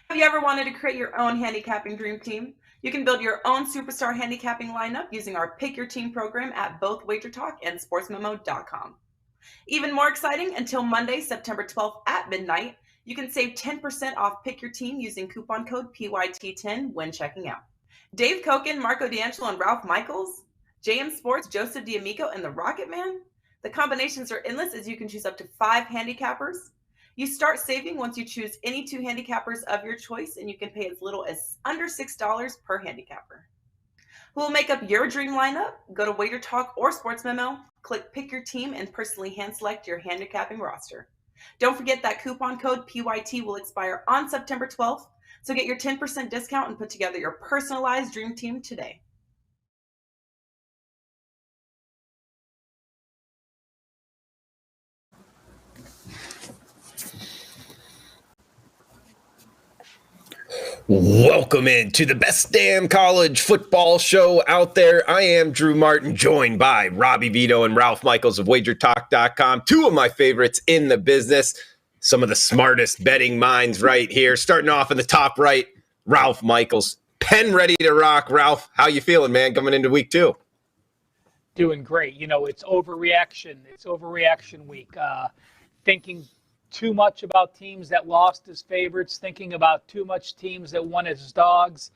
Have you ever wanted to create your own handicapping dream team? You can build your own superstar handicapping lineup using our Pick Your Team program at both WagerTalk and SportsMemo.com. Even more exciting, until Monday, September 12th at midnight, you can save 10% off Pick Your Team using coupon code PYT10 when checking out. Dave Koken, Marco D'Angelo, and Ralph Michaels, JM Sports, Joseph D'Amico, and the Rocket Man. The combinations are endless as you can choose up to 5 handicappers. You start saving once you choose any 2 handicappers of your choice, and you can pay as little as under $6 per handicapper. Who will make up your dream lineup? Go to Wager Talk or Sports Memo, click Pick Your Team, and personally hand select your handicapping roster. Don't forget that coupon code PYT will expire on September 12th, so get your 10% discount and put together your personalized dream team today. Welcome into the best damn college football show out there. I am Drew Martin, joined by Robbie Veno and Ralph Michaels of WagerTalk.com, 2 of my favorites in the business, some of the smartest betting minds right here. Starting off in the top right, Ralph Michaels, pen ready to rock. Ralph, how you feeling, man, coming into week 2? Doing great. You know, it's overreaction. It's overreaction week. Thinking too much about teams that lost as favorites, thinking about too much teams that won as dogs.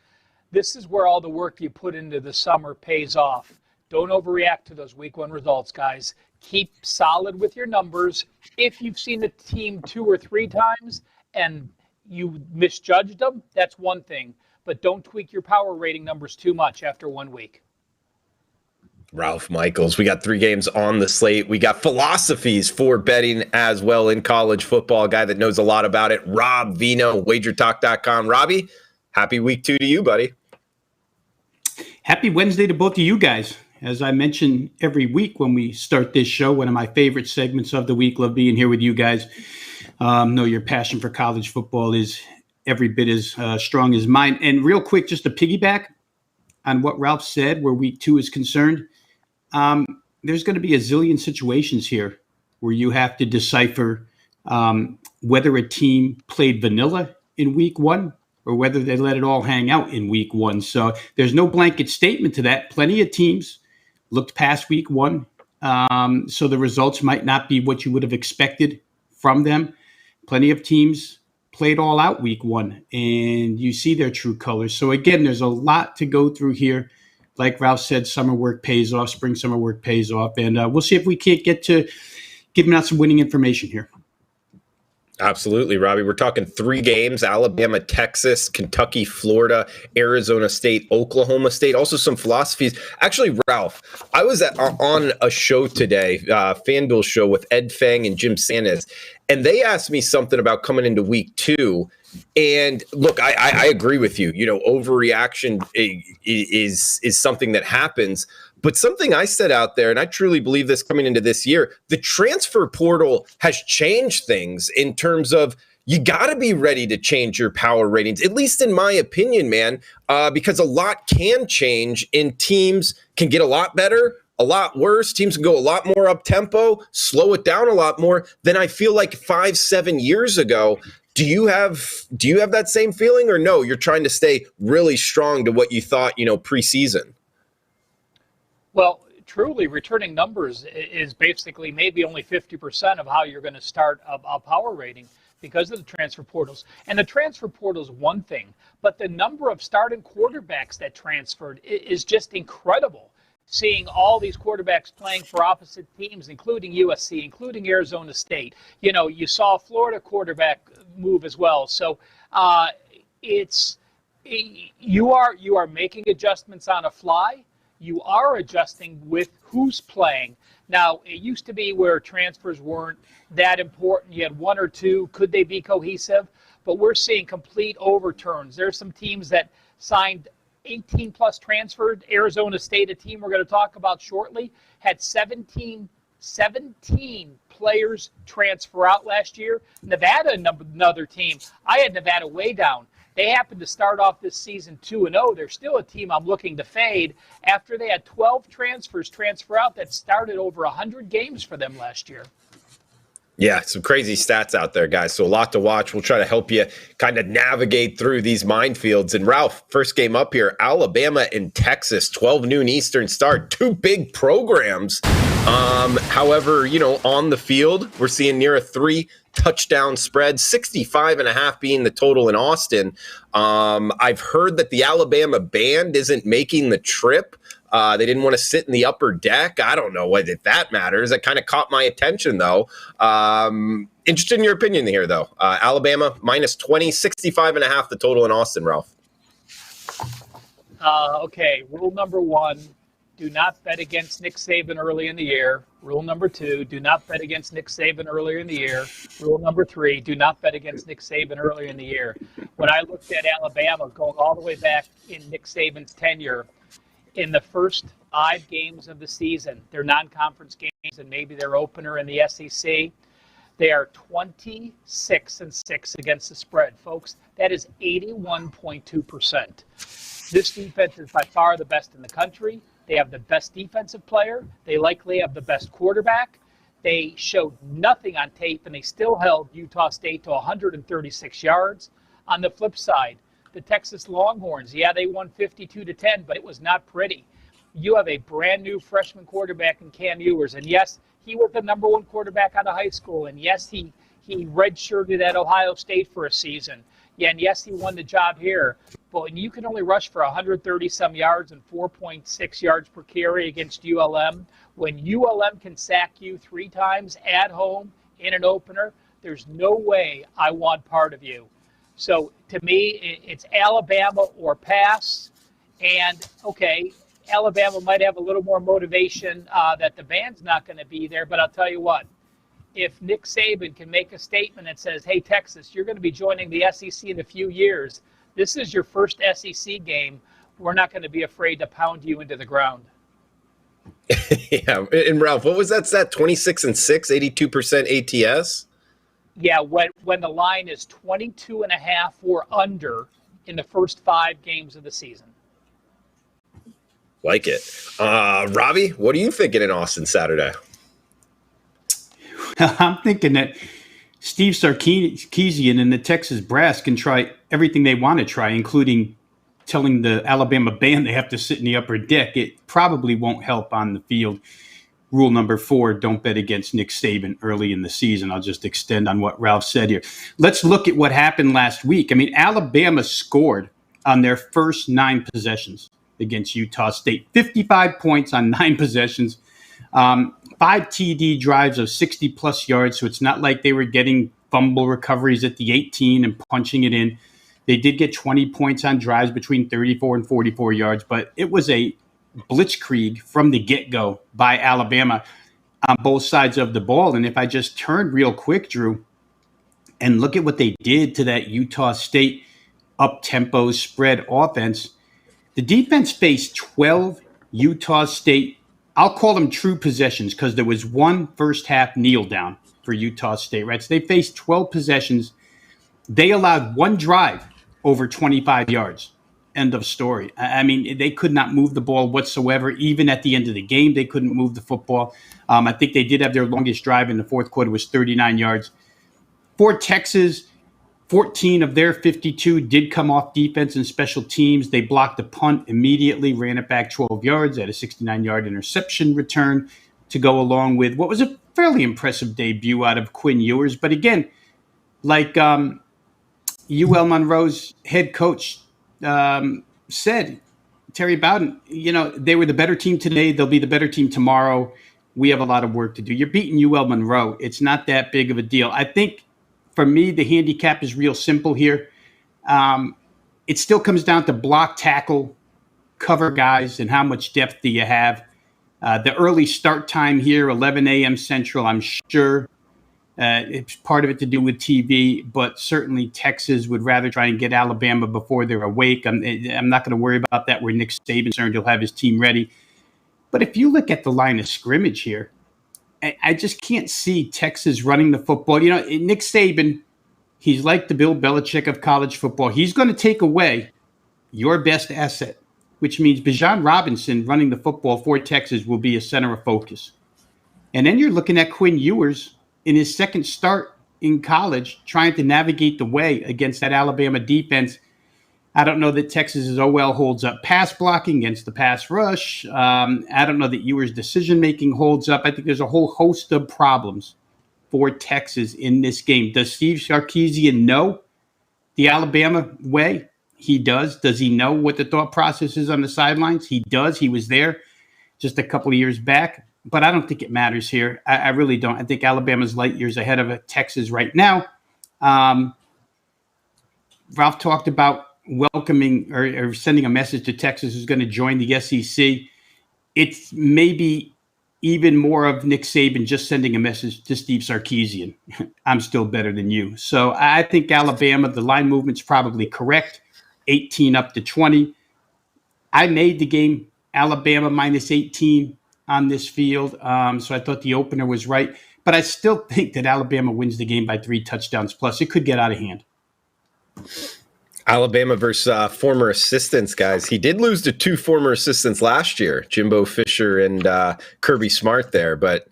This is where all the work you put into the summer pays off. Don't overreact to those week 1 results, guys. Keep solid with your numbers. If you've seen a team 2 or 3 times and you misjudged them, that's one thing. But don't tweak your power rating numbers too much after 1 week. Ralph Michaels, we got 3 games on the slate. We got philosophies for betting as well in college football. A guy that knows a lot about it, Rob Veno, WagerTalk.com. Robbie, happy week 2 to you, buddy. Happy Wednesday to both of you guys. As I mention every week when we start this show, one of my favorite segments of the week. Love being here with you guys. Know your passion for college football is every bit as strong as mine. And real quick, just to piggyback on what Ralph said, where week 2 is concerned, there's going to be a zillion situations here where you have to decipher whether a team played vanilla in week 1 or whether they let it all hang out in week 1. So there's no blanket statement to that. Plenty of teams looked past week 1. So the results might not be what you would have expected from them. Plenty of teams played all out week 1 and you see their true colors. So again, there's a lot to go through here. Like Ralph said, summer work pays off, spring, summer work pays off. And we'll see if we can't get to giving out some winning information here. Absolutely, Robbie. We're talking 3 games: Alabama, Texas, Kentucky, Florida, Arizona State, Oklahoma State. Also some philosophies. Actually, Ralph, I was on a show today, FanDuel show with Ed Fang and Jim Sanez, and they asked me something about coming into week 2. And look, I agree with you. You know, overreaction is something that happens. But something I said out there, and I truly believe this coming into this year, the transfer portal has changed things in terms of you got to be ready to change your power ratings, at least in my opinion, man, because a lot can change and teams can get a lot better, a lot worse. Teams can go a lot more up tempo, slow it down a lot more than I feel like 5-7 years ago. Do you have that same feeling, or no? You're trying to stay really strong to what you thought, preseason. Well, truly, returning numbers is basically maybe only 50% of how you're going to start a power rating because of the transfer portals. And the transfer portal is one thing, but the number of starting quarterbacks that transferred is just incredible. Seeing all these quarterbacks playing for opposite teams, including USC, including Arizona State. You saw a Florida quarterback move as well. So you are making adjustments on a fly. You are adjusting with who's playing. Now, it used to be where transfers weren't that important. You had 1 or 2. Could they be cohesive? But we're seeing complete overturns. There's some teams that signed 18-plus transferred. Arizona State, a team we're going to talk about shortly, had 17 players transfer out last year. Nevada, another team. I had Nevada way down. They happened to start off this season 2-0. They're still a team I'm looking to fade after they had 12 transfers transfer out that started over 100 games for them last year. Yeah, some crazy stats out there, guys. So a lot to watch. We'll try to help you kind of navigate through these minefields. And Ralph, first game up here, Alabama and Texas, 12 noon Eastern start. Two big programs. However, on the field, we're seeing near a 3-touchdown spread, 65.5 being the total in Austin. I've heard that the Alabama band isn't making the trip. They didn't want to sit in the upper deck. I don't know if that matters. That kind of caught my attention, though. Interested in your opinion here, though. Alabama minus 20, 65.5 the total in Austin, Ralph. Okay, rule number 1, do not bet against Nick Saban early in the year. Rule number 2, do not bet against Nick Saban earlier in the year. Rule number 3, do not bet against Nick Saban earlier in the year. When I looked at Alabama going all the way back in Nick Saban's tenure, in the first 5 games of the season, their non-conference games and maybe their opener in the SEC, they are 26-6 against the spread, folks. That is 81.2%. This defense is by far the best in the country. They have the best defensive player. They likely have the best quarterback. They showed nothing on tape, and they still held Utah State to 136 yards. On the flip side, the Texas Longhorns, they won 52-10, but it was not pretty. You have a brand new freshman quarterback in Cam Ewers, and yes, he was the number 1 quarterback out of high school, and yes, he redshirted at Ohio State for a season. Yeah, and yes, he won the job here, but when you can only rush for 130-some yards and 4.6 yards per carry against ULM, when ULM can sack you 3 times at home in an opener, there's no way I want part of you. So to me, it's Alabama or pass. And, okay, Alabama might have a little more motivation that the band's not going to be there. But I'll tell you what, if Nick Saban can make a statement that says, hey, Texas, you're going to be joining the SEC in a few years. This is your first SEC game. We're not going to be afraid to pound you into the ground. Yeah. And Ralph, what was that stat? 26-6, 82% ATS? Yeah, when the line is 22.5 or under in the first 5 games of the season. Like it. Robbie, what are you thinking in Austin Saturday? I'm thinking that Steve Sarkisian and the Texas Brass can try everything they want to try, including telling the Alabama band they have to sit in the upper deck. It probably won't help on the field. Rule number 4, don't bet against Nick Saban early in the season. I'll just extend on what Ralph said here. Let's look at what happened last week. I mean, Alabama scored on their first 9 possessions against Utah State. 55 points on 9 possessions. 5 TD drives of 60-plus yards, so it's not like they were getting fumble recoveries at the 18 and punching it in. They did get 20 points on drives between 34 and 44 yards, but it was a blitzkrieg from the get-go by Alabama on both sides of the ball. And if I just turn real quick, Drew, and look at what they did to that Utah State up-tempo spread offense, the defense faced 12 Utah State, I'll call them true possessions because there was 1 first-half kneel down for Utah State, right? So they faced 12 possessions. They allowed 1 drive over 25 yards. End of story. I mean, they could not move the ball whatsoever. Even at the end of the game, they couldn't move the football. I think they did have their longest drive in the fourth quarter was 39 yards. For Texas, 14 of their 52 did come off defense and special teams. They blocked a punt immediately, ran it back 12 yards, had a 69-yard interception return to go along with what was a fairly impressive debut out of Quinn Ewers. But again, like UL Monroe's head coach said, Terry Bowden, they were the better team today. They'll be the better team tomorrow. We have a lot of work to do. You're beating UL Monroe. It's not that big of a deal. I think for me, the handicap is real simple here. It still comes down to block, tackle, cover guys, and how much depth do you have. The early start time here, 11 a.m. Central, I'm sure it's part of it to do with TV, but certainly Texas would rather try and get Alabama before they're awake. I'm not going to worry about that where Nick Saban's concerned. He'll have his team ready. But if you look at the line of scrimmage here, I just can't see Texas running the football. Nick Saban, he's like the Bill Belichick of college football. He's going to take away your best asset, which means Bijan Robinson running the football for Texas will be a center of focus. And then you're looking at Quinn Ewers in his second start in college, trying to navigate the way against that Alabama defense. I don't know that Texas's OL holds up pass blocking against the pass rush. I don't know that Ewer's decision-making holds up. I think there's a whole host of problems for Texas in this game. Does Steve Sarkisian know the Alabama way? He does. Does he know what the thought process is on the sidelines? He does. He was there just a couple of years back. But I don't think it matters here. I really don't. I think Alabama's light years ahead of Texas right now. Ralph talked about welcoming or sending a message to Texas who's going to join the SEC. It's maybe even more of Nick Saban just sending a message to Steve Sarkisian. I'm still better than you. So I think Alabama, the line movement's probably correct. 18 up to 20. I made the game Alabama minus 18 on this field. So I thought the opener was right. But I still think that Alabama wins the game by 3 touchdowns plus. It could get out of hand. Alabama versus former assistants, guys. He did lose to 2 former assistants last year, Jimbo Fisher and Kirby Smart there, but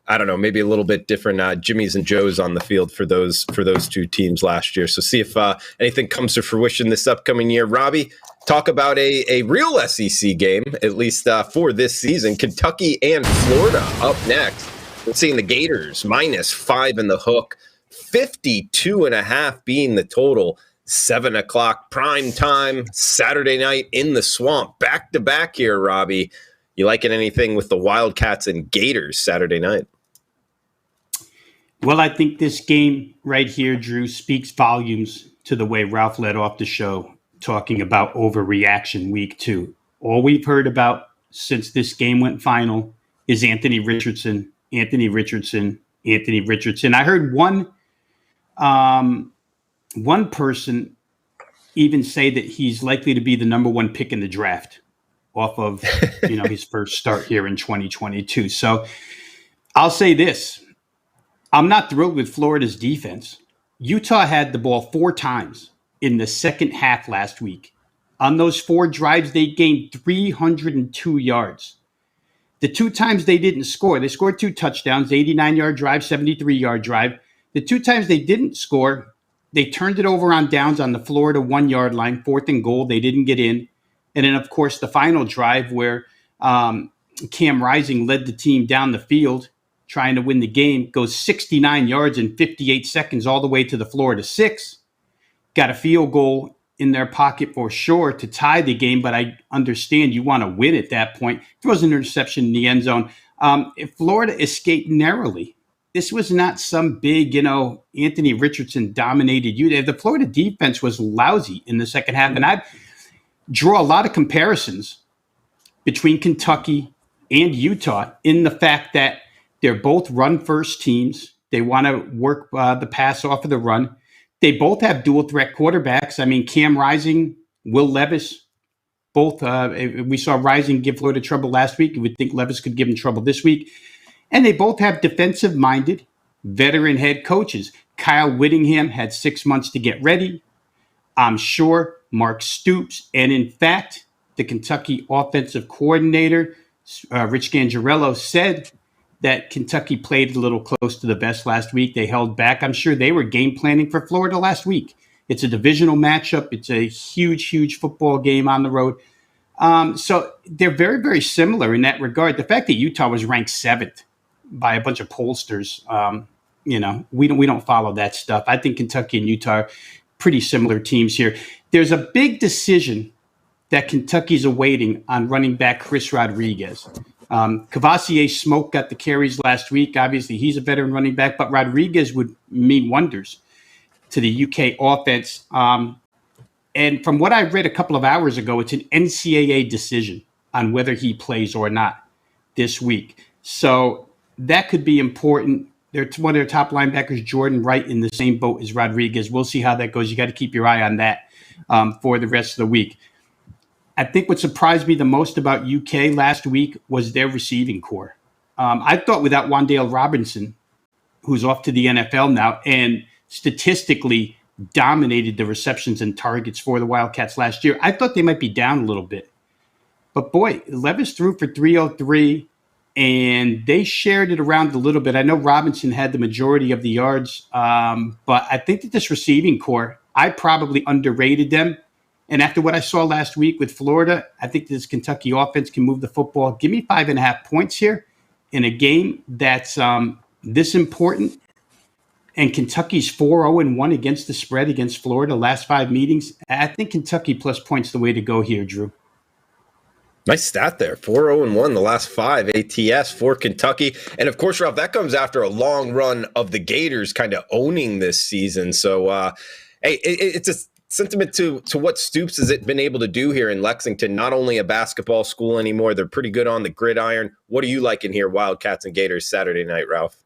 I don't know, maybe a little bit different Jimmys and Joes on the field for those 2 teams last year. So see if anything comes to fruition this upcoming year. Robbie, talk about a real SEC game, at least for this season. Kentucky and Florida up next. We're seeing the Gators -5 in the hook, 52.5 being the total. 7 o'clock prime time, Saturday night in the Swamp. Back to back here, Robbie. You liking anything with the Wildcats and Gators Saturday night? Well, I think this game right here, Drew, speaks volumes to the way Ralph led off the show, talking about overreaction week 2. All we've heard about since this game went final is Anthony Richardson. I heard one person even say that he's likely to be the number 1 pick in the draft off of his first start here in 2022. So I'll say this. I'm not thrilled with Florida's defense. Utah had the ball 4 times in the second half last week. On those 4 drives, they gained 302 yards. The 2 times they didn't score, they scored 2 touchdowns, 89-yard drive, 73-yard drive. The 2 times they didn't score, they turned it over on downs on the Florida 1-yard line, 4th and goal. They didn't get in. And then, of course, the final drive where Cam Rising led the team down the field trying to win the game, goes 69 yards in 58 seconds all the way to the Florida 6. Got a field goal in their pocket for sure to tie the game, but I understand you want to win at that point. Throws an interception in the end zone. If Florida escaped narrowly, this was not some big, Anthony Richardson dominated you. The Florida defense was lousy in the second half. And I draw a lot of comparisons between Kentucky and Utah in the fact that they're both run-first teams. They want to work the pass off of the run. They both have dual-threat quarterbacks. I mean, Cam Rising, Will Levis, both. We saw Rising give Florida trouble last week. You would think Levis could give him trouble this week. And they both have defensive-minded veteran head coaches. Kyle Whittingham had 6 months to get ready. I'm sure Mark Stoops, and in fact, the Kentucky offensive coordinator, Rich Gangarello, said that Kentucky played a little close to the vest last week. They held back. I'm sure they were game planning for Florida last week. It's a divisional matchup. It's a huge, huge football game on the road. So they're very, very similar in that regard. The fact that Utah was ranked 7th by a bunch of pollsters, we don't follow that stuff. I think Kentucky and Utah are pretty similar teams here. There's a big decision that Kentucky's awaiting on running back Chris Rodriguez. Cavassier Smoke got the carries last week. Obviously, he's a veteran running back, but Rodriguez would mean wonders to the UK offense. And from what I read a couple of hours ago, it's an NCAA decision on whether he plays or not this week. So that could be important. They're one of their top linebackers, Jordan Wright, in the same boat as Rodriguez. We'll see how that goes. You got to keep your eye on that for the rest of the week. I think what surprised me the most about UK last week was their receiving core. I thought without Wan'Dale Robinson, who's off to the NFL now, and statistically dominated the receptions and targets for the Wildcats last year, I thought they might be down a little bit. But boy, Levis threw for 303. and they shared it around a little bit. I know Robinson had the majority of the yards, but I think that this receiving core, I probably underrated them. And after what I saw last week with Florida, I think this Kentucky offense can move the football. Give me 5.5 points here in a game that's this important. And Kentucky's 4-0-1 against the spread against Florida last 5 meetings. I think Kentucky plus points the way to go here, Drew. Nice stat there. 4-0-1 the last 5 ATS for Kentucky. And of course, Ralph, that comes after a long run of the Gators kind of owning this season. So, hey, it's a sentiment to what Stoops has been able to do here in Lexington. Not only a basketball school anymore, they're pretty good on the gridiron. What are you liking here, Wildcats and Gators Saturday night, Ralph?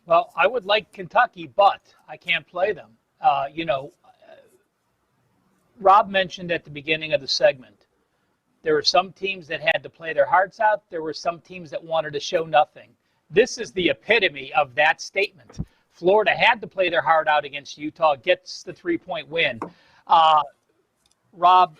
Well, I would like Kentucky, but I can't play them. Rob mentioned at the beginning of the segment, there were some teams that had to play their hearts out. There were some teams that wanted to show nothing. This is the epitome of that statement. Florida had to play their heart out against Utah, gets the 3-point win. Rob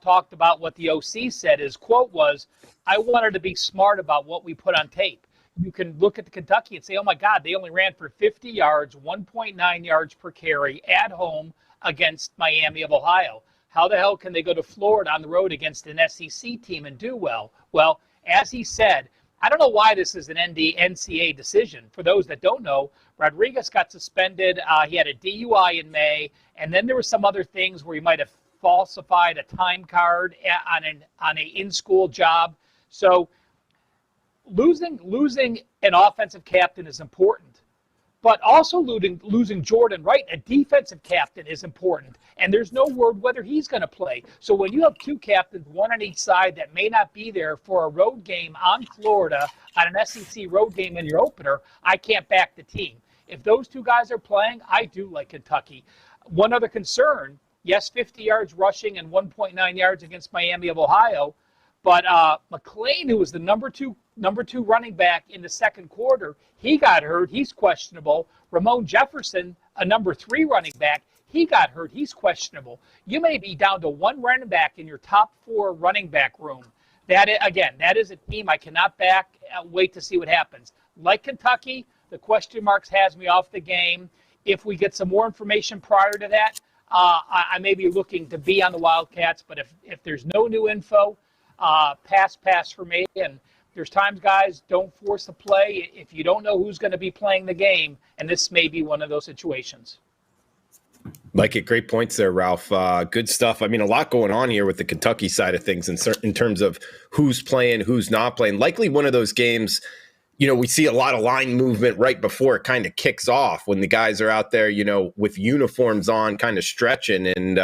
talked about what the OC said. His quote was, I wanted to be smart about what we put on tape. You can look at the Kentucky and say, oh, my God, they only ran for 50 yards, 1.9 yards per carry at home against Miami of Ohio. How the hell can they go to Florida on the road against an SEC team and do well? Well, as he said, I don't know why this is an NCAA decision. For those that don't know, Rodriguez got suspended. He had a DUI in May, and then there were some other things where he might have falsified a time card on an in-school job. So losing an offensive captain is important. But also losing Jordan Wright, a defensive captain, is important. And there's no word whether he's going to play. So when you have 2 captains, one on each side, that may not be there for a road game on Florida, on an SEC road game in your opener, I can't back the team. If those 2 guys are playing, I do like Kentucky. One other concern, yes, 50 yards rushing and 1.9 yards against Miami of Ohio, but McLean, who was the number two running back in the second quarter, he got hurt. He's questionable. Ramon Jefferson, a number 3 running back, he got hurt. He's questionable. You may be down to 1 running back in your top 4 running back room. That is a team I cannot back. Wait to see what happens. Like Kentucky, the question marks has me off the game. If we get some more information prior to that, I may be looking to be on the Wildcats. But if there's no new info, pass for me. And there's times, guys, don't force the play if you don't know who's going to be playing the game, and this may be one of those situations. Like it. Great points there, Ralph. Good stuff. I mean, a lot going on here with the Kentucky side of things in terms of who's playing, who's not playing. Likely one of those games, we see a lot of line movement right before it kind of kicks off when the guys are out there, with uniforms on, kind of stretching, and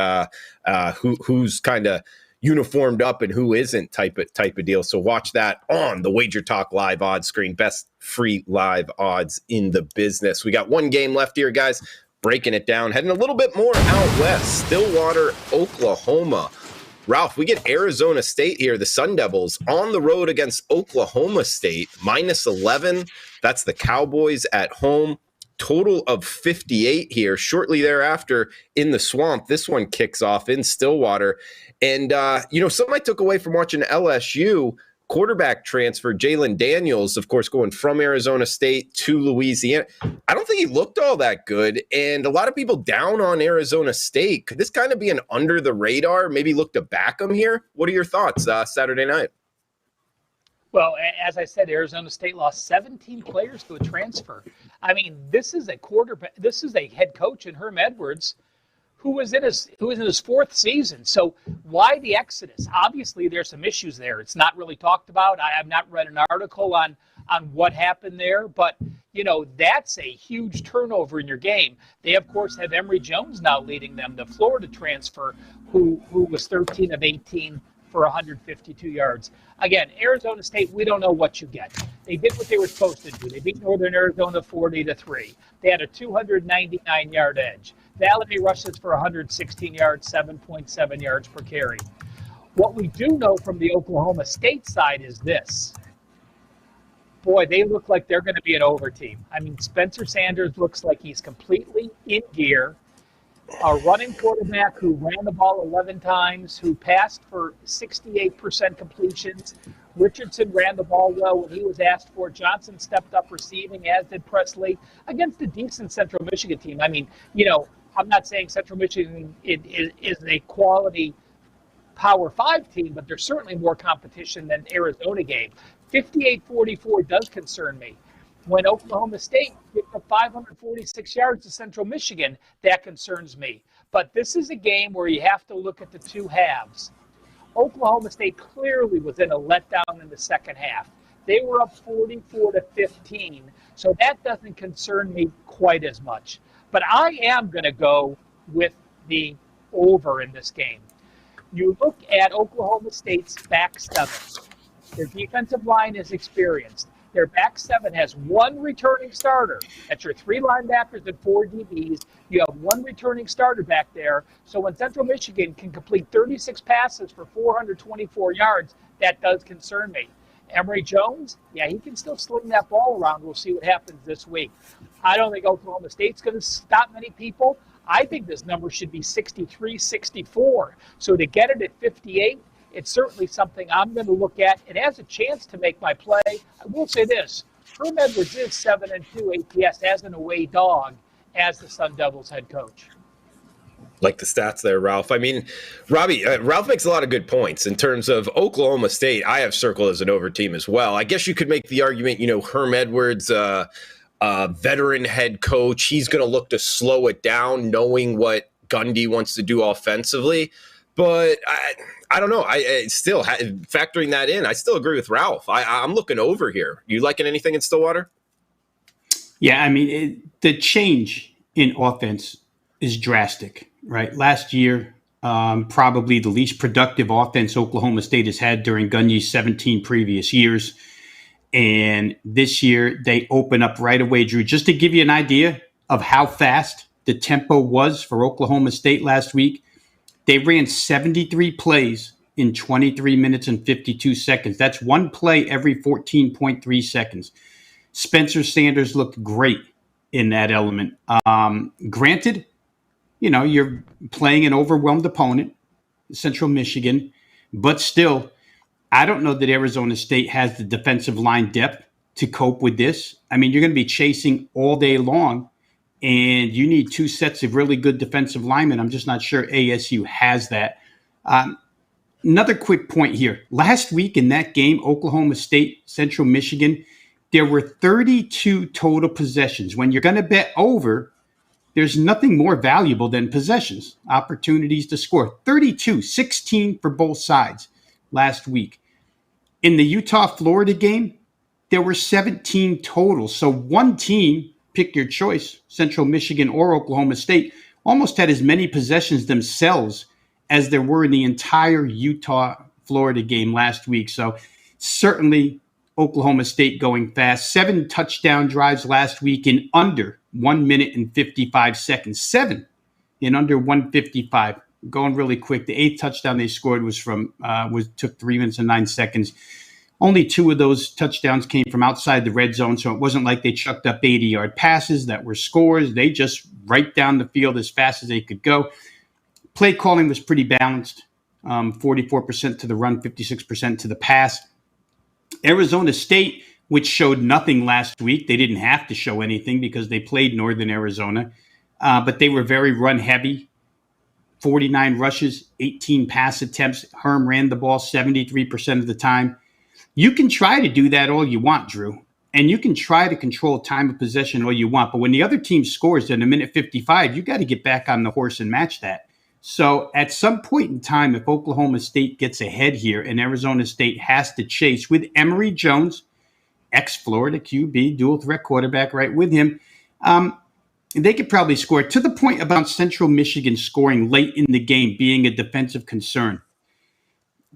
who's kind of uniformed up and who isn't type of deal. So watch that on the Wager Talk live odds screen. Best free live odds in the business. We got 1 game left here, guys. Breaking it down, heading a little bit more out west. Stillwater, Oklahoma. Ralph, we get Arizona State here, the Sun Devils, on the road against Oklahoma State, -11. That's the Cowboys at home. Total of 58 here. Shortly thereafter, in the Swamp, this one kicks off in Stillwater. And, something I took away from watching LSU, quarterback transfer, Jalen Daniels, of course, going from Arizona State to Louisiana. I don't think he looked all that good. And a lot of people down on Arizona State. Could this kind of be an under the radar? Maybe look to back him here? What are your thoughts Saturday night? Well, as I said, Arizona State lost 17 players to a transfer. I mean, this is a head coach in Herm Edwards who was in his 4th season. So why the exodus? Obviously, there's some issues there. It's not really talked about. I have not read an article on what happened there, but that's a huge turnover in your game. They, of course, have Emory Jones now leading them, the Florida transfer, who was 13 of 18 for 152 yards. Again, Arizona State, we don't know what you get. They did what they were supposed to do. They beat Northern Arizona 40-3. They had a 299-yard edge. Valley rushes for 116 yards, 7.7 yards per carry. What we do know from the Oklahoma State side is this. Boy, they look like they're going to be an over team. I mean, Spencer Sanders looks like he's completely in gear. a running quarterback who ran the ball 11 times, who passed for 68% completions. Richardson ran the ball well when he was asked for. Johnson stepped up receiving, as did Presley, against a decent Central Michigan team. I mean, I'm not saying Central Michigan is a quality Power 5 team, but there's certainly more competition than Arizona gave. 58-44 does concern me. When Oklahoma State gave up 546 yards to Central Michigan, that concerns me. But this is a game where you have to look at the two halves. Oklahoma State clearly was in a letdown in the second half. They were up 44-15, so that doesn't concern me quite as much. But I am going to go with the over in this game. You look at Oklahoma State's back seven. Their defensive line is experienced. Their back seven has one returning starter. That's your three linebackers and four DBs. You have one returning starter back there. So when Central Michigan can complete 36 passes for 424 yards, that does concern me. Emory Jones, yeah, he can still sling that ball around. We'll see what happens this week. I don't think Oklahoma State's going to stop many people. I think this number should be 63-64. So to get it at 58, it's certainly something I'm going to look at. It has a chance to make my play. I will say this. Herm Edwards is 7-2 ATS as an away dog as the Sun Devils head coach. Like the stats there, Ralph. I mean, Robbie, Ralph makes a lot of good points in terms of Oklahoma State. I have circled as an over team as well. I guess you could make the argument, Herm Edwards, veteran head coach, he's going to look to slow it down, knowing what Gundy wants to do offensively. But I don't know. I still, factoring that in, I still agree with Ralph. I'm looking over here. You liking anything in Stillwater? Yeah, I mean, the change in offense is drastic, right? Last year, probably the least productive offense Oklahoma State has had during Gundy's 17 previous years. And this year, they open up right away, Drew. Just to give you an idea of how fast the tempo was for Oklahoma State last week, they ran 73 plays in 23 minutes and 52 seconds. That's one play every 14.3 seconds. Spencer Sanders looked great in that element. Granted, you're playing an overwhelmed opponent, Central Michigan, but still, I don't know that Arizona State has the defensive line depth to cope with this. I mean, you're going to be chasing all day long, and you need two sets of really good defensive linemen. I'm just not sure ASU has that. Another quick point here. Last week in that game, Oklahoma State, Central Michigan, there were 32 total possessions. When you're going to bet over, there's nothing more valuable than possessions, opportunities to score. 32, 16 for both sides last week. In the Utah-Florida game, there were 17 total. So one team, pick your choice, Central Michigan or Oklahoma State, almost had as many possessions themselves as there were in the entire Utah-Florida game last week. So certainly Oklahoma State going fast. 7 touchdown drives last week in under 1 minute and 55 seconds. 7 in under 155. Going really quick. The 8th touchdown they scored took 3 minutes and 9 seconds. Only 2 of those touchdowns came from outside the red zone, so it wasn't like they chucked up 80-yard passes that were scores. They just right down the field as fast as they could go. Play calling was pretty balanced. 44% to the run, 56% to the pass. Arizona State, which showed nothing last week. They didn't have to show anything because they played Northern Arizona, but they were very run-heavy. 49 rushes, 18 pass attempts. Herm ran the ball 73% of the time. You can try to do that all you want, Drew, and you can try to control time of possession all you want. But when the other team scores in a minute 55, you got to get back on the horse and match that. So at some point in time, if Oklahoma State gets ahead here and Arizona State has to chase with Emory Jones, ex-Florida QB, dual threat quarterback, right with him, they could probably score. To the point about Central Michigan scoring late in the game being a defensive concern.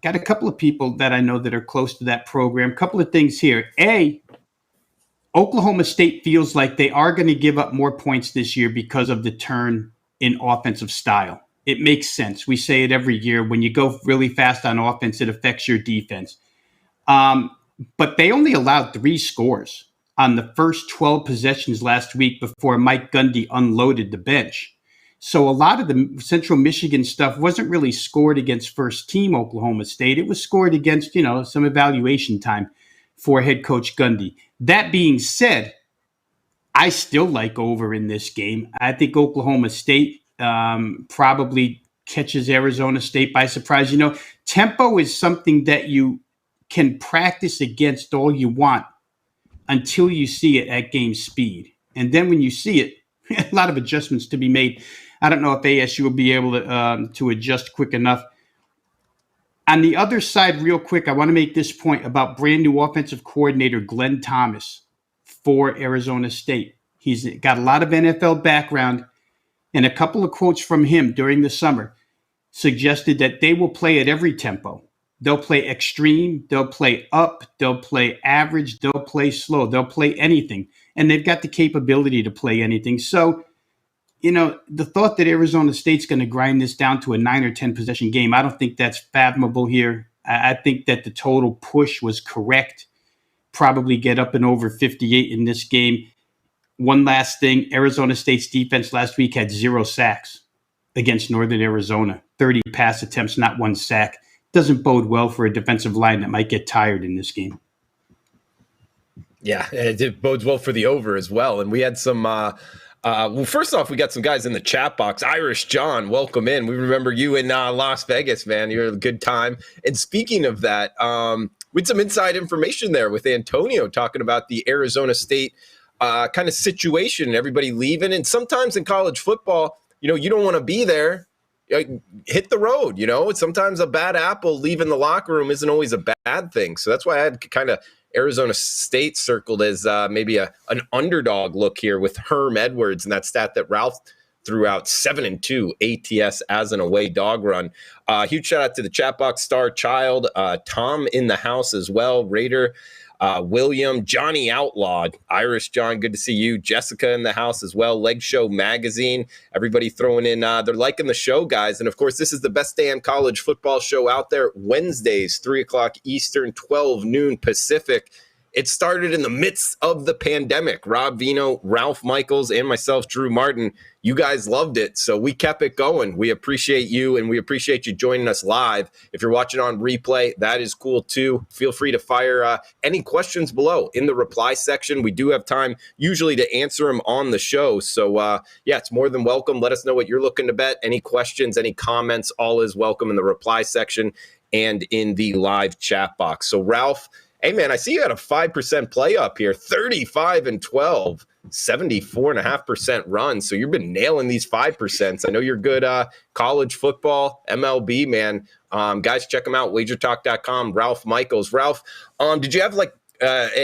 Got a couple of people that I know that are close to that program. Couple of things here. A, Oklahoma State feels like they are going to give up more points this year because of the turn in offensive style. It makes sense. We say it every year. When you go really fast on offense, it affects your defense. But they only allowed 3 scores on the first 12 possessions last week before Mike Gundy unloaded the bench. So a lot of the Central Michigan stuff wasn't really scored against first team Oklahoma State. It was scored against, some evaluation time for head coach Gundy. That being said, I still like over in this game. I think Oklahoma State probably catches Arizona State by surprise. Tempo is something that you can practice against all you want until you see it at game speed. And then when you see it, a lot of adjustments to be made. I don't know if ASU will be able to adjust quick enough. On the other side, real quick, I want to make this point about brand new offensive coordinator Glenn Thomas for Arizona State. He's got a lot of NFL background, and a couple of quotes from him during the summer suggested that they will play at every tempo. They'll play extreme, they'll play up, they'll play average, they'll play slow, they'll play anything. And they've got the capability to play anything. So, the thought that Arizona State's going to grind this down to a 9 or 10 possession game, I don't think that's fathomable here. I think that the total push was correct. Probably get up and over 58 in this game. One last thing, Arizona State's defense last week had 0 sacks against Northern Arizona. 30 pass attempts, not 1 sack. Doesn't bode well for a defensive line that might get tired in this game. Yeah, it bodes well for the over as well. And we had some well, first off, we got some guys in the chat box. Irish John, welcome in. We remember you in Las Vegas, man. You had a good time. And speaking of that, we had some inside information there with Antonio talking about the Arizona State kind of situation, everybody leaving. And sometimes in college football, you don't want to be there. Hit the road, Sometimes a bad apple leaving the locker room isn't always a bad thing. So that's why I had kind of Arizona State circled as maybe an underdog look here with Herm Edwards and that stat that Ralph threw out, 7-2 ATS as an away dog run. Huge shout out to the chat box, Star Child, Tom in the house as well, Raider, William, Johnny Outlawed, Irish John, good to see you. Jessica in the house as well. Leg Show Magazine, everybody throwing in, they're liking the show, guys. And of course, this is the best day in college football show out there. Wednesdays, 3 o'clock Eastern, 12 noon Pacific. It started in the midst of the pandemic. Rob Veno, Ralph Michaels, and myself, Drew Martin, you guys loved it, so we kept it going. We appreciate you, and we appreciate you joining us live. If you're watching on replay, that is cool too. Feel free to fire any questions below in the reply section. We do have time usually to answer them on the show. So, yeah, it's more than welcome. Let us know what you're looking to bet. Any questions, any comments, all is welcome in the reply section and in the live chat box. So, Ralph, hey, man, I see you had a 5% play up here, 35-12, 74.5% run. So you've been nailing these 5%. I know you're good college football, MLB, man. Guys, check them out, wagertalk.com, Ralph Michaels. Ralph, did you have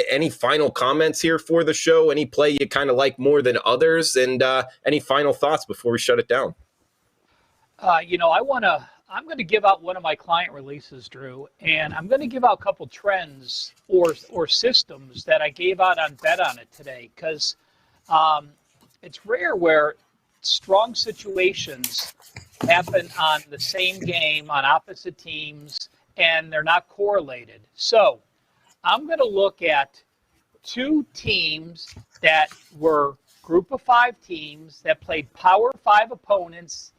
any final comments here for the show? Any play you kind of like more than others? And any final thoughts before we shut it down? I'm going to give out one of my client releases, Drew, and I'm going to give out a couple trends or systems that I gave out on Bet On It today, because it's rare where strong situations happen on the same game on opposite teams and they're not correlated. So I'm going to look at 2 teams that were group of 5 teams that played Power 5 opponents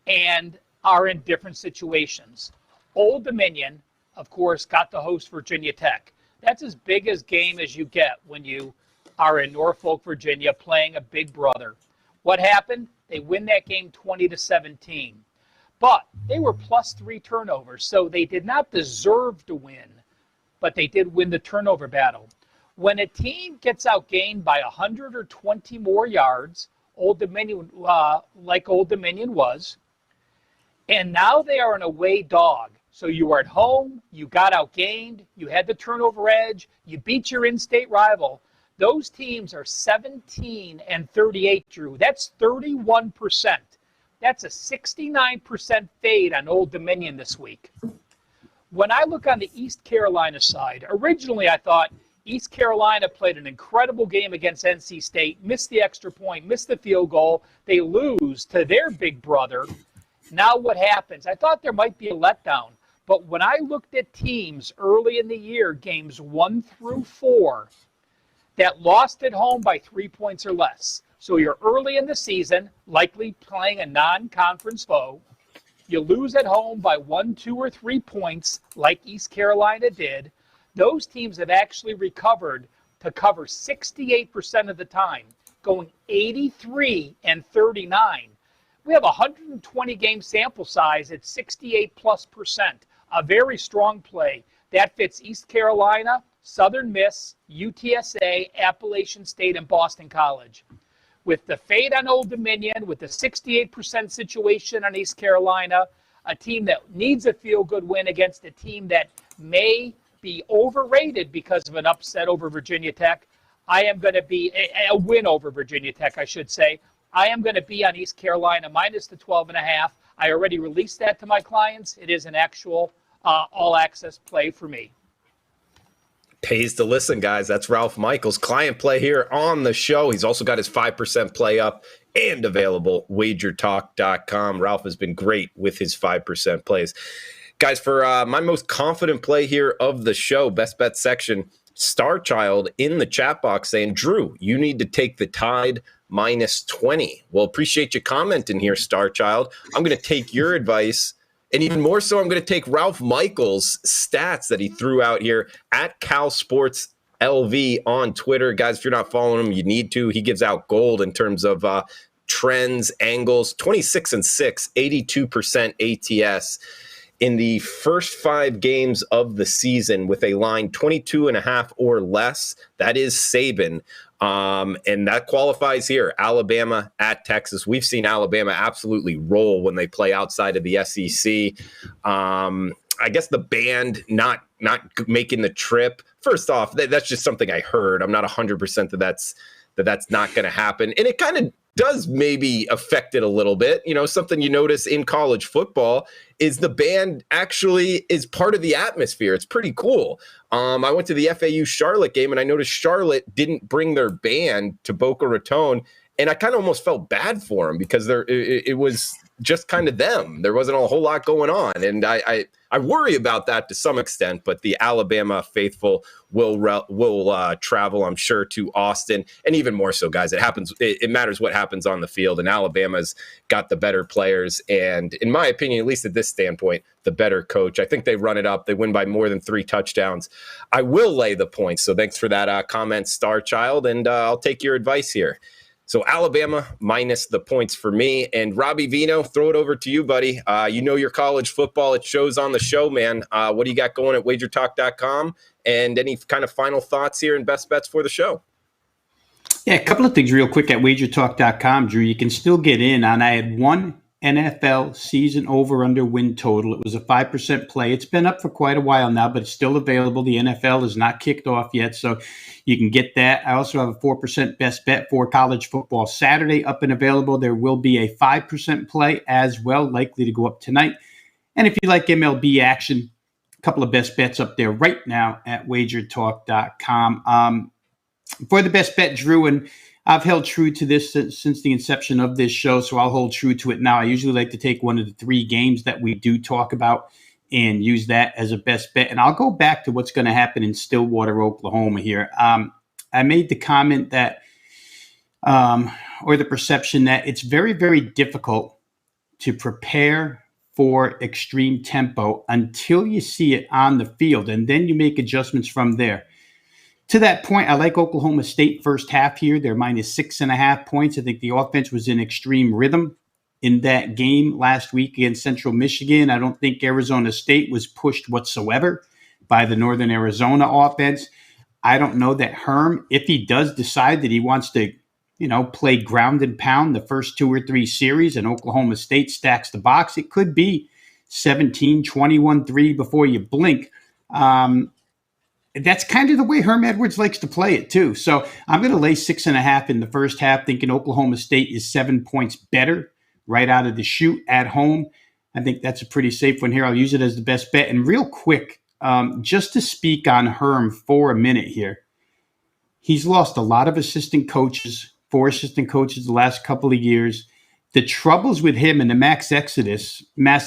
and are in different situations. Old Dominion, of course, got to host Virginia Tech. That's as big a game as you get when you are in Norfolk, Virginia, playing a big brother. What happened? They win that game 20-17. But they were +3 turnovers, so they did not deserve to win, but they did win the turnover battle. When a team gets outgained by 100 or 20 more yards, Old Dominion, like Old Dominion was, and now they are an away dog. So you were at home, you got outgained, you had the turnover edge, you beat your in-state rival. Those teams are 17-38, Drew. That's 31%. That's a 69% fade on Old Dominion this week. When I look on the East Carolina side, originally I thought East Carolina played an incredible game against NC State, missed the extra point, missed the field goal. They lose to their big brother. Now what happens? I thought there might be a letdown, but when I looked at teams early in the year, games 1 through 4, that lost at home by 3 points or less. So you're early in the season, likely playing a non-conference foe. You lose at home by 1, 2, or 3 points like East Carolina did. Those teams have actually recovered to cover 68% of the time, going 83-39. We have a 120-game sample size at 68+%, a very strong play. That fits East Carolina, Southern Miss, UTSA, Appalachian State, and Boston College. With the fade on Old Dominion, with the 68% situation on East Carolina, a team that needs a feel-good win against a team that may be overrated because of an upset over Virginia Tech, I am going to be a win over Virginia Tech, I should say. I am going to be on East Carolina minus the 12.5. I already released that to my clients. It is an actual all-access play for me. Pays to listen, guys. That's Ralph Michaels, client play here on the show. He's also got his 5% play up and available, wagertalk.com. Ralph has been great with his 5% plays. Guys, for my most confident play here of the show, best bet section, Star Child in the chat box saying, Drew, you need to take the Tide minus 20. Well, appreciate you commenting here, Star Child. I'm going to take your advice. And even more so, I'm going to take Ralph Michaels' stats that he threw out here at Cal Sports LV on Twitter. Guys, if you're not following him, you need to. He gives out gold in terms of trends, angles, 26-6, 82% ATS in the first 5 games of the season with a line 22.5 or less. That is Saban. And that qualifies here. Alabama at Texas. We've seen Alabama absolutely roll when they play outside of the SEC. I guess the band not making the trip. First off, that's just something I heard. I'm not 100% that's not going to happen. And it kind of does maybe affect it a little bit. You know, something you notice in college football is the band actually is part of the atmosphere. It's pretty cool. I went to the FAU Charlotte game and I noticed Charlotte didn't bring their band to Boca Raton. And I kind of almost felt bad for them because it was just kind of them. There wasn't a whole lot going on. And I worry about that to some extent, but the Alabama faithful will travel, I'm sure, to Austin. And even more so, guys, it matters what happens on the field. And Alabama's got the better players. And in my opinion, at least at this standpoint, the better coach. I think they run it up. They win by more than 3 touchdowns. I will lay the points. So thanks for that comment, Star Child. And I'll take your advice here. So Alabama minus the points for me. And Robbie Veno, throw it over to you, buddy. You know your college football. It shows on the show, man. What do you got going at wagertalk.com? And any kind of final thoughts here and best bets for the show? Yeah, a couple of things real quick at wagertalk.com, Drew. You can still get in on. I had one NFL season over-under win total. It was a 5% play. It's been up for quite a while now, but it's still available. The NFL is not kicked off yet, so you can get that. I also have a 4% best bet for college football Saturday up and available. There will be a 5% play as well, likely to go up tonight. And if you like MLB action, a couple of best bets up there right now at wagertalk.com. For the best bet, Drew, and I've held true to this since the inception of this show, so I'll hold true to it now. I usually like to take one of the 3 games that we do talk about and use that as a best bet. And I'll go back to what's going to happen in Stillwater, Oklahoma here. I made the comment that, or the perception that it's very, very difficult to prepare for extreme tempo until you see it on the field, and then you make adjustments from there. To that point, I like Oklahoma State first half here. They're minus 6.5 points. I think the offense was in extreme rhythm in that game last week against Central Michigan. I don't think Arizona State was pushed whatsoever by the Northern Arizona offense. I don't know that Herm, if he does decide that he wants to, play ground and pound the first 2 or 3 series and Oklahoma State stacks the box, it could be 17, 21-3 before you blink. That's kind of the way Herm Edwards likes to play it too. So I'm going to lay 6.5 in the first half, thinking Oklahoma State is 7 points better right out of the chute at home. I think that's a pretty safe one here. I'll use it as the best bet. And real quick, just to speak on Herm for a minute here, he's lost a lot of assistant coaches, 4 assistant coaches the last couple of years. The troubles with him and the mass exodus, I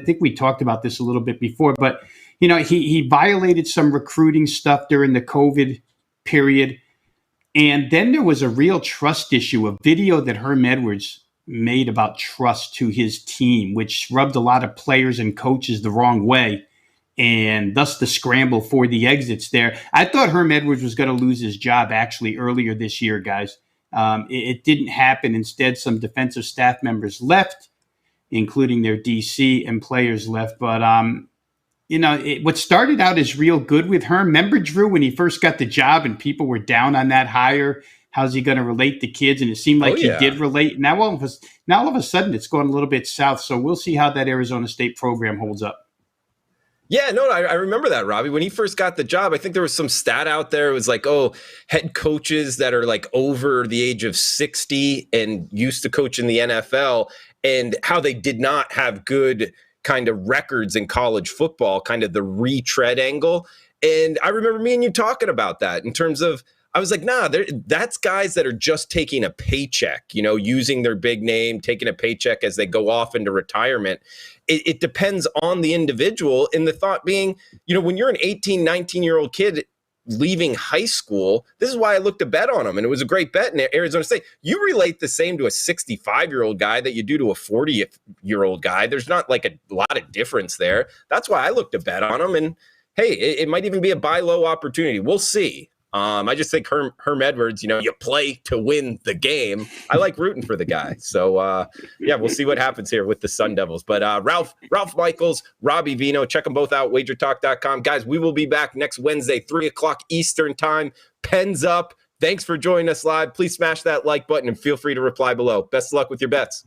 think we talked about this a little bit before, but he violated some recruiting stuff during the COVID period. And then there was a real trust issue, a video that Herm Edwards made about trust to his team, which rubbed a lot of players and coaches the wrong way, and thus the scramble for the exits there. I thought Herm Edwards was going to lose his job actually earlier this year, guys. It didn't happen. Instead, some defensive staff members left, including their DC, and players left. But what started out as real good with Herm. Remember, Drew, when he first got the job and people were down on that hire? How's he going to relate to kids? And it seemed like he did relate. Now all of a sudden, it's going a little bit south. So we'll see how that Arizona State program holds up. Yeah, no, I remember that, Robbie. When he first got the job, I think there was some stat out there. It was like, head coaches that are like over the age of 60 and used to coach in the NFL, and how they did not have good kind of records in college football, kind of the retread angle. And I remember me and you talking about that in terms of, I was like, nah, that's guys that are just taking a paycheck, using their big name, taking a paycheck as they go off into retirement. It depends on the individual. And the thought being, when you're an 18, 19-year-old kid leaving high school, this is why I looked to bet on him. And it was a great bet in Arizona State. You relate the same to a 65-year-old guy that you do to a 40-year-old guy. There's not like a lot of difference there. That's why I looked to bet on him. And hey, it might even be a buy low opportunity. We'll see. I just think Herm Edwards, you play to win the game. I like rooting for the guy. So, we'll see what happens here with the Sun Devils. But Ralph Michaels, Robbie Veno, check them both out, wagertalk.com. Guys, we will be back next Wednesday, 3 o'clock Eastern time. Pens up. Thanks for joining us live. Please smash that like button and feel free to reply below. Best of luck with your bets.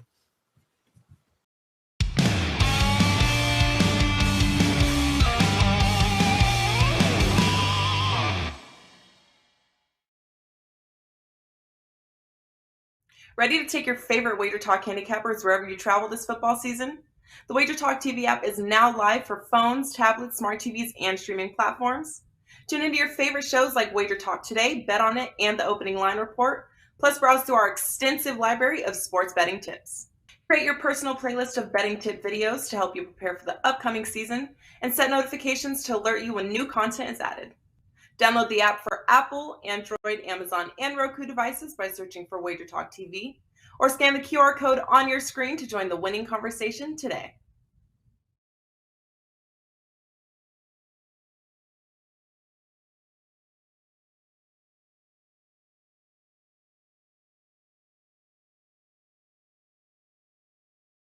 Ready to take your favorite Wager Talk handicappers wherever you travel this football season? The Wager Talk TV app is now live for phones, tablets, smart TVs, and streaming platforms. Tune into your favorite shows like Wager Talk Today, Bet on It, and the Opening Line Report, plus browse through our extensive library of sports betting tips. Create your personal playlist of betting tip videos to help you prepare for the upcoming season, and set notifications to alert you when new content is added. Download the app for Apple, Android, Amazon, and Roku devices by searching for Wager Talk TV, or scan the QR code on your screen to join the winning conversation today.